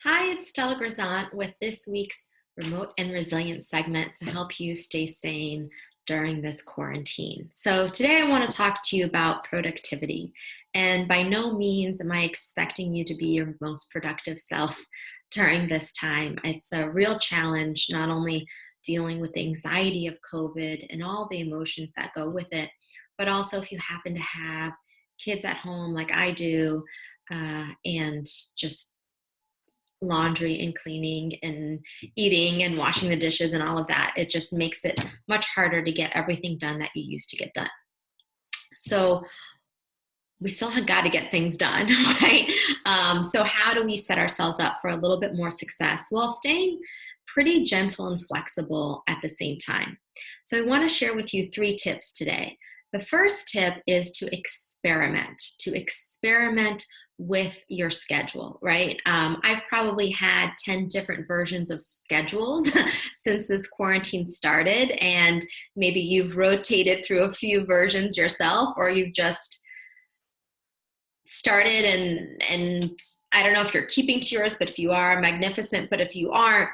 Hi, it's Stella Grizont with this week's Remote and Resilient segment to help you stay sane during this quarantine. So, today I want to talk to you about productivity. And by no means am I expecting you to be your most productive self during this time. It's a real challenge, not only dealing with the anxiety of COVID and all the emotions that go with it, but also if you happen to have kids at home like I do, and just laundry and cleaning and eating and washing the dishes and all of that. It just makes it much harder to get everything done that you used to get done. So we still have got to get things done, right? So how do we set ourselves up for a little bit more success while staying pretty gentle and flexible at the same time? So I want to share with you 3 tips today. The first tip is to experiment with your schedule, right? I've probably had 10 different versions of schedules since this quarantine started, and maybe you've rotated through a few versions yourself, or you've just started and I don't know if you're keeping to yours, but if you are, magnificent. But if you aren't,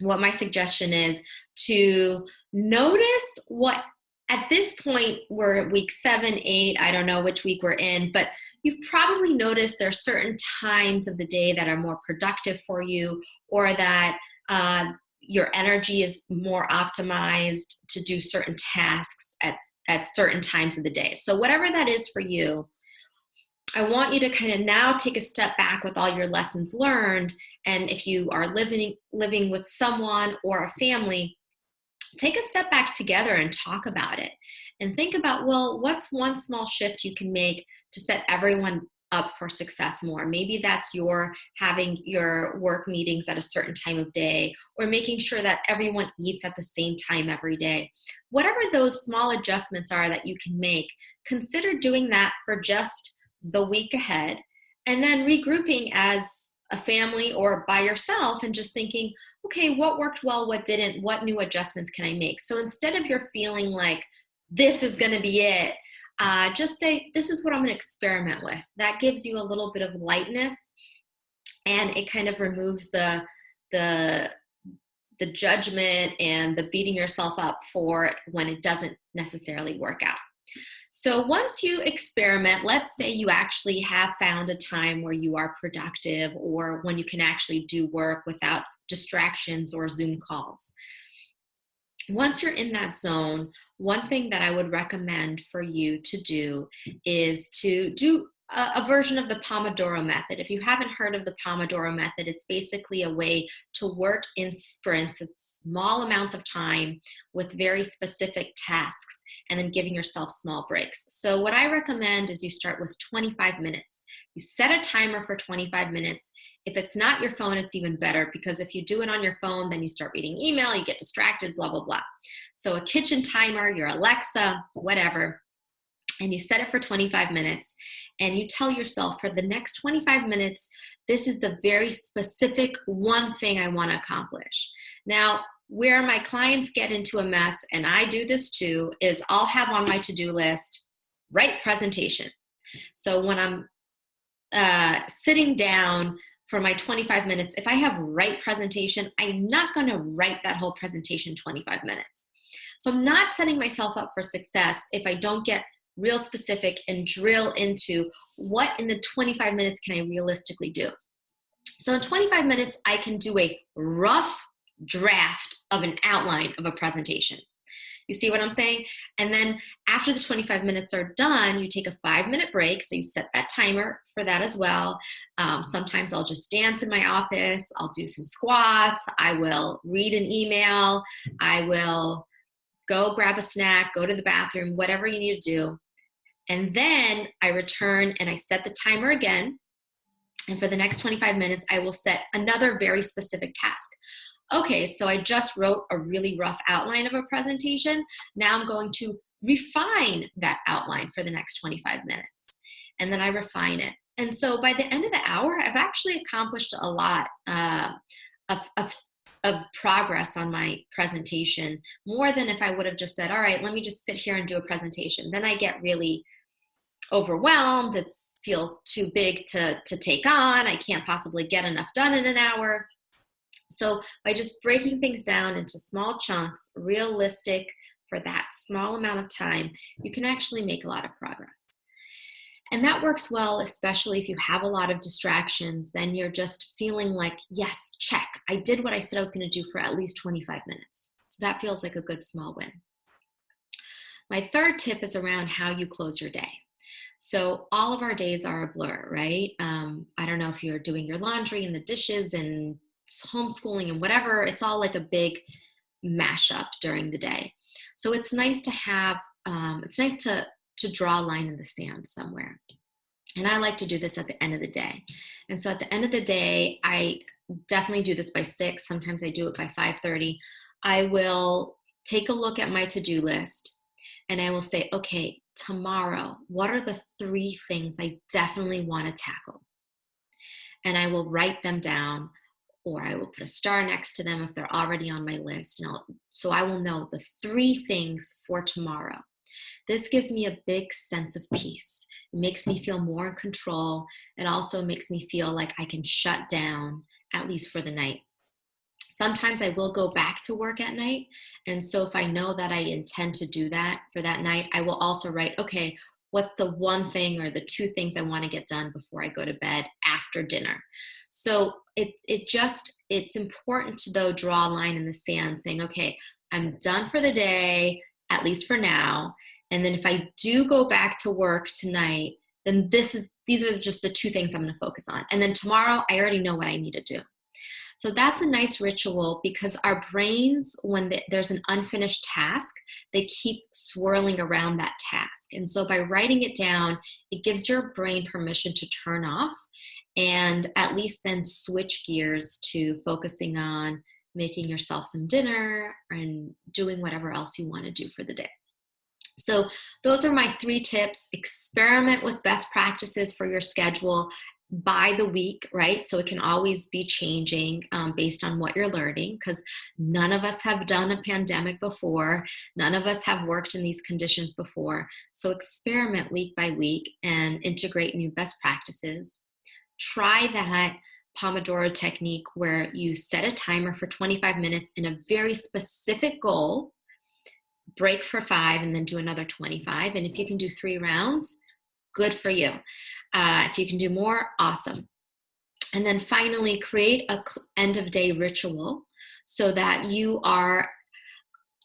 what my suggestion is to notice what at this point we're at week 7, 8, I don't know which week we're in, but you've probably noticed there are certain times of the day that are more productive for you, or that your energy is more optimized to do certain tasks at certain times of the day. So whatever that is for you, I want you to kind of now take a step back with all your lessons learned. And if you are living with someone or a family, take a step back together and talk about it and think about, well, what's one small shift you can make to set everyone up for success more? Maybe that's your having your work meetings at a certain time of day, or making sure that everyone eats at the same time every day. Whatever those small adjustments are that you can make, consider doing that for just the week ahead, and then regrouping as a family or by yourself and just thinking, okay, what worked well, what didn't, what new adjustments can I make? So instead of your feeling like this is going to be it, just say, this is what I'm going to experiment with. That gives you a little bit of lightness, and it kind of removes the the judgment and the beating yourself up for when it doesn't necessarily work out. So once you experiment, let's say you actually have found a time where you are productive, or when you can actually do work without distractions or Zoom calls. Once you're in that zone, one thing that I would recommend for you to do is to do a version of the Pomodoro Method. If you haven't heard of the Pomodoro Method, it's basically a way to work in sprints, it's small amounts of time with very specific tasks, and then giving yourself small breaks. So what I recommend is you start with 25 minutes. You set a timer for 25 minutes. If it's not your phone, it's even better, because if you do it on your phone, then you start reading email, you get distracted, blah, blah, blah. So a kitchen timer, your Alexa, whatever, and you set it for 25 minutes, and you tell yourself, for the next 25 minutes, this is the very specific one thing I want to accomplish. Now, where my clients get into a mess, and I do this too, is I'll have on my to-do list, write presentation. So when I'm sitting down for my 25 minutes, if I have write presentation, I'm not going to write that whole presentation in 25 minutes. So I'm not setting myself up for success if I don't get real specific and drill into what in the 25 minutes can I realistically do. So in 25 minutes, I can do a rough draft of an outline of a presentation. You see what I'm saying? And then after the 25 minutes are done, you take a 5-minute break. So you set that timer for that as well. Sometimes I'll just dance in my office. I'll do some squats. I will read an email. I will go grab a snack, go to the bathroom, whatever you need to do. And then I return and I set the timer again. And for the next 25 minutes, I will set another very specific task. Okay, so I just wrote a really rough outline of a presentation. Now I'm going to refine that outline for the next 25 minutes. And then I refine it. And so by the end of the hour, I've actually accomplished a lot of progress on my presentation, more than if I would have just said, all right, let me just sit here and do a presentation. Then I get really overwhelmed. It feels too big to take on. I can't possibly get enough done in an hour. So by just breaking things down into small chunks, realistic for that small amount of time, you can actually make a lot of progress. And that works well, especially if you have a lot of distractions. Then you're just feeling like, yes, check. I did what I said I was going to do for at least 25 minutes. So that feels like a good small win. My third tip is around how you close your day. So all of our days are a blur, right? I don't know if you're doing your laundry and the dishes and homeschooling and whatever. It's all like a big mashup during the day. So it's nice to have, it's nice to draw a line in the sand somewhere. And I like to do this at the end of the day. And so at the end of the day, I definitely do this by 6. Sometimes I do it by 5:30. I will take a look at my to-do list and I will say, okay, tomorrow, what are the 3 things I definitely want to tackle? And I will write them down, or I will put a star next to them if they're already on my list. So I will know the 3 things for tomorrow. This gives me a big sense of peace. It makes me feel more in control. It also makes me feel like I can shut down, at least for the night. Sometimes I will go back to work at night. And so if I know that I intend to do that for that night, I will also write, okay, what's the 1 thing or the 2 things I want to get done before I go to bed after dinner? So it's important to, though, draw a line in the sand saying, okay, I'm done for the day, at least for now. And then if I do go back to work tonight, then these are just the 2 things I'm going to focus on. And then tomorrow, I already know what I need to do. So that's a nice ritual because our brains, when there's an unfinished task, they keep swirling around that task. And so by writing it down, it gives your brain permission to turn off and at least then switch gears to focusing on making yourself some dinner and doing whatever else you want to do for the day. So those are my 3 tips. Experiment with best practices for your schedule by the week, right? So it can always be changing based on what you're learning, because none of us have done a pandemic before. None of us have worked in these conditions before. So experiment week by week and integrate new best practices. Try that Pomodoro technique where you set a timer for 25 minutes in a very specific goal, break for 5, and then do another 25. And if you can do 3 rounds, good for you. If you can do more, awesome. And then finally, create a end of day ritual so that you are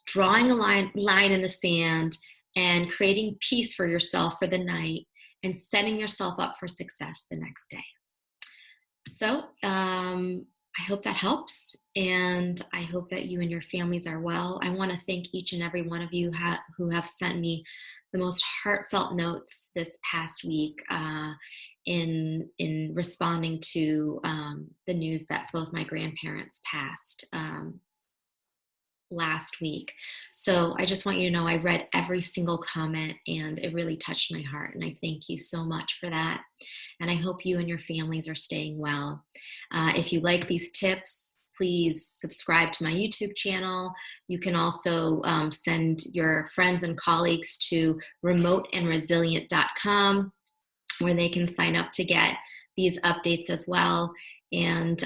drawing a line in the sand and creating peace for yourself for the night and setting yourself up for success the next day. So I hope that helps, and I hope that you and your families are well. I want to thank each and every one of you who have sent me the most heartfelt notes this past week in responding to the news that both my grandparents passed last week. So I just want you to know I read every single comment and it really touched my heart. And I thank you so much for that. And I hope you and your families are staying well. If you like these tips, please subscribe to my YouTube channel. You can also send your friends and colleagues to remoteandresilient.com where they can sign up to get these updates as well. And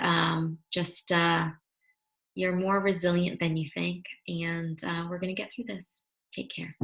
you're more resilient than you think, and we're going to get through this. Take care.